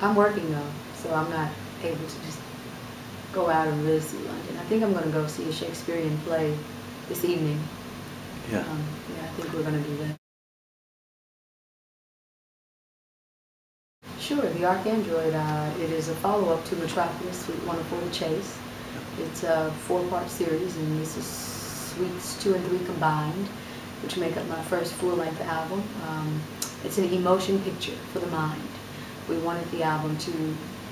I'm working though, so I'm not able to just go out and really see London. I think I'm going to go see a Shakespearean play this evening. Yeah. Yeah, I think we're going to do that. Sure, the Archandroid, it is a follow-up to Metropolis, Suite 104 The Chase. It's a 4-part series, and this is Suites 2 and 3 combined, which make up my first full-length album. It's an emotion picture for the mind. We wanted the album to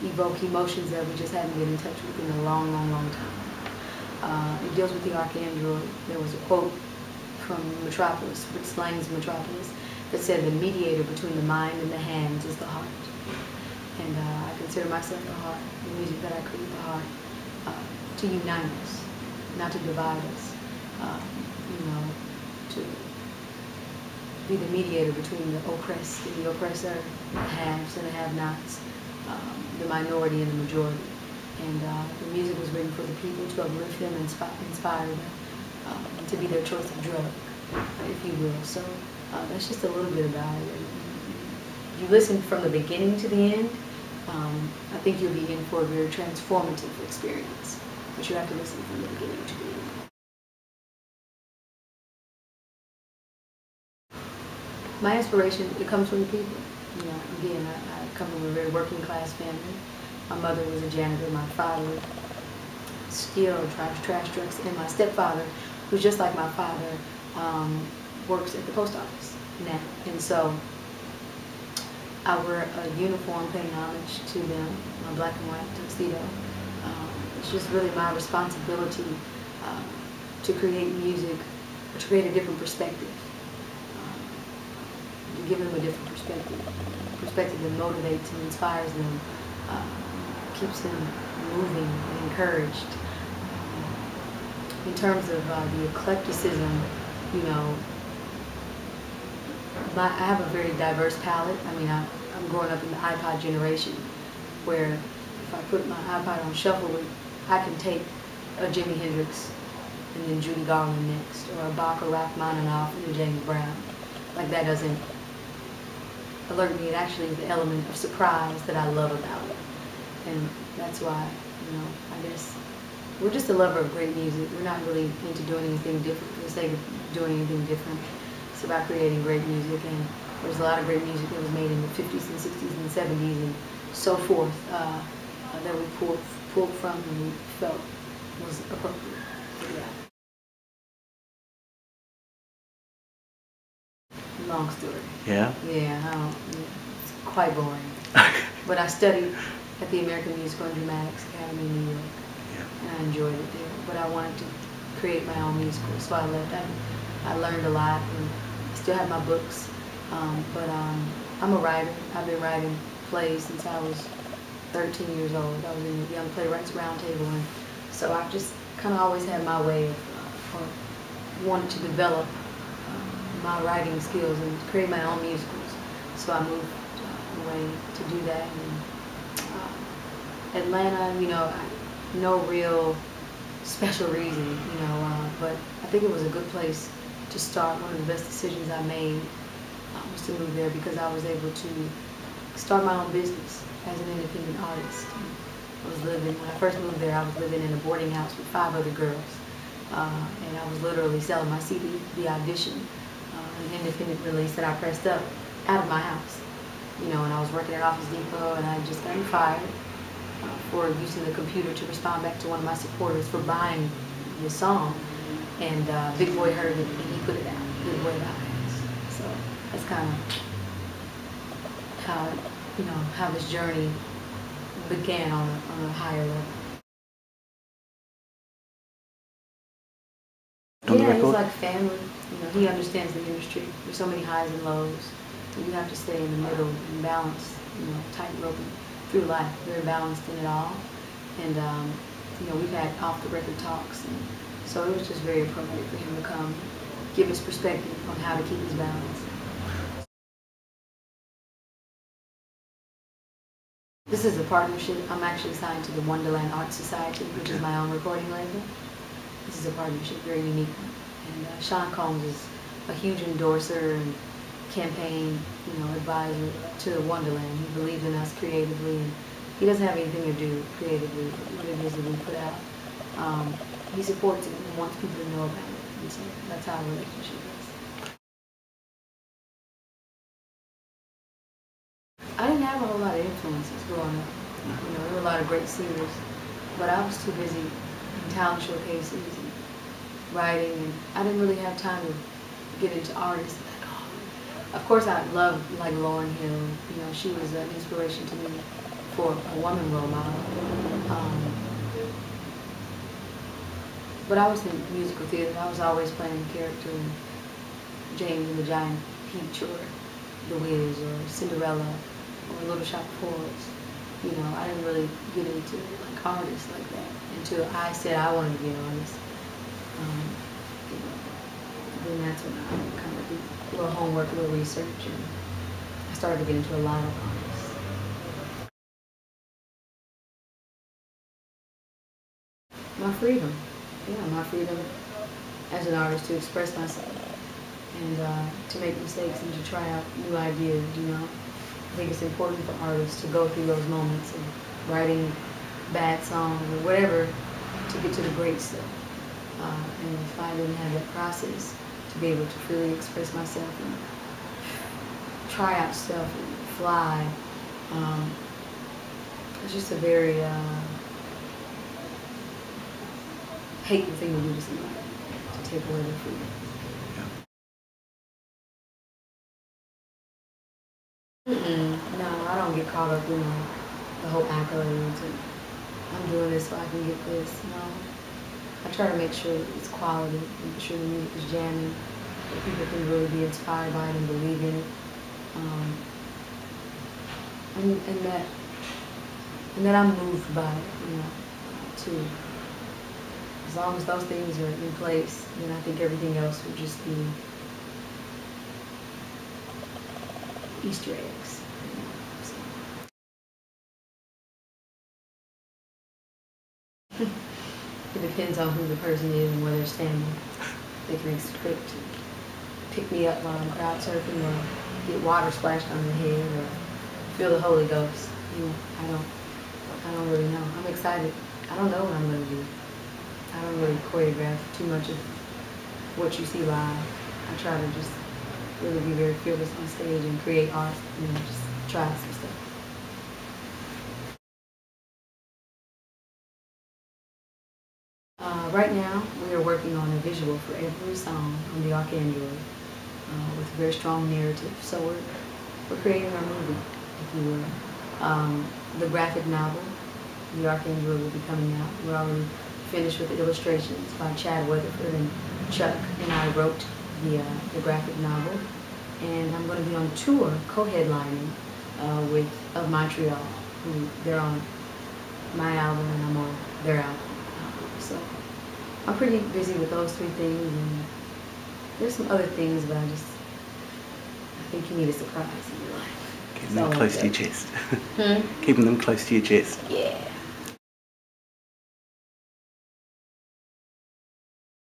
evoke emotions that we just hadn't been in touch with in a long, long, long time. It deals with the Archandroid. There was a quote from Metropolis, which slangs Metropolis, that said the mediator between the mind and the hands is the heart. And I consider myself the heart, the music that I create the heart, to unite us, not to divide us, to be the mediator between the oppressed and the oppressor, the haves and the have-nots, the minority and the majority. And the music was written for the people to uplift them, inspire them, to be their choice of drug, if you will. So that's just a little bit about it. If you listen from the beginning to the end, I think you'll be in for a very transformative experience. But you have to listen from the beginning to the end. My inspiration, it comes from the people. You know, again, I come from a very working class family. My mother was a janitor, my father still drives trash trucks, and my stepfather, who's just like my father, works at the post office now. And so I wear a uniform paying homage to them, my black and white tuxedo. It's just really my responsibility to create music, or to create a different perspective. To give them a different perspective that motivates and inspires them, keeps them moving and encouraged. In terms of the eclecticism, you know, I have a very diverse palette. I mean, I'm growing up in the iPod generation, where if I put my iPod on shuffle, I can take a Jimi Hendrix and then Judy Garland next, or a Bach or Rachmaninoff and then James Brown. Like, that doesn't alert me. It actually is the element of surprise that I love about it. And that's why, you know, I guess we're just a lover of great music. We're not really into doing anything different for the sake of doing anything different. It's about creating great music, and there's a lot of great music that was made in the 50s and 60s and 70s and so forth that we pulled from and we felt was appropriate. Yeah. Long story. Yeah? Yeah, it's quite boring. But I studied at the American Musical and Dramatics Academy in New York. Yeah. And I enjoyed it there. But I wanted to create my own musical, so I left. I learned a lot, and I still have my books. But I'm a writer. I've been writing plays since I was 13 years old. I was in the Young Playwrights Roundtable, and so I've just kind of always had my way of wanting to develop my writing skills and create my own musicals. So I moved away to do that. And Atlanta, you know, no real special reason, you know, but I think it was a good place to start. One of the best decisions I made was to move there, because I was able to start my own business as an independent artist. When I first moved there, I was living in a boarding house with 5 other girls. And I was literally selling my CD, The Audition, an independent release that I pressed up out of my house. You know, and I was working at Office Depot, and I had just gotten fired for using the computer to respond back to one of my supporters for buying the song. And Big Boi heard it, and he put it out. Big Boi got ass. So that's kind of how, you know, how this journey began on a higher level. Yeah, he's like family. You know, he understands the industry. There's so many highs and lows. You have to stay in the middle and balance, you know, tightrope through life. Very balanced in it all. And, you know, we've had off-the-record talks. And so it was just very appropriate for him to come, give his perspective on how to keep his balance. This is a partnership. I'm actually signed to the Wonderland Art Society, which is my own recording label. This is a partnership, very unique. And Sean Combs is a huge endorser and campaign, advisor to Wonderland. He believes in us creatively, and he doesn't have anything to do creatively with what it is that we put out. He supports it and wants people to know about it, and so that's how our relationship is. I didn't have a whole lot of influences growing up. There were a lot of great singers, but I was too busy in talent showcases and writing, and I didn't really have time to get into artists. Of course, I loved like Lauryn Hill. She was an inspiration to me for a woman role model. But I was in musical theater. I was always playing a character in James and the Giant Peach, or The Wiz, or Cinderella, or Little Shop of Horrors. I didn't really get into like artists like that until I said I wanted to be an artist. Then that's when I kind of did a little homework, a little research, and I started to get into a lot of artists. My freedom. My freedom as an artist to express myself and to make mistakes and to try out new ideas, I think it's important for artists to go through those moments of writing bad songs or whatever to get to the great stuff. And if I didn't have that process to be able to freely express myself and try out stuff and fly, it's just a very hateful thing to do to somebody, to take away their freedom. No, I don't get caught up in the whole accolades and I'm doing this so I can get this. No, I try to make sure it's quality, make sure the music is jamming, that people can really be inspired by it and believe in it, and that I'm moved by it, too. As long as those things are in place, then I think everything else would just be Easter eggs. So. It depends on who the person is and where they're standing. They can expect to pick me up while I'm crowd surfing, or get water splashed on their head, or feel the Holy Ghost. I don't really know. I'm excited. I don't know what I'm going to do. I don't really choreograph too much of what you see live. I try to just really be very fearless on stage and create art, just try some stuff. Right now, we are working on a visual for every song on the Archandroid with a very strong narrative. So we're creating our movie, if you will. The graphic novel, the Archandroid, will be coming out. We're already finished with the illustrations by Chad Weatherford and Chuck, and I wrote the graphic novel. And I'm going to be on tour, co-headlining with Of Montreal, who they're on my album and I'm on their album. So I'm pretty busy with those three things, and there's some other things, but I think you need a surprise in your life. Keeping them close to your chest. Keeping them close to your chest. Yeah.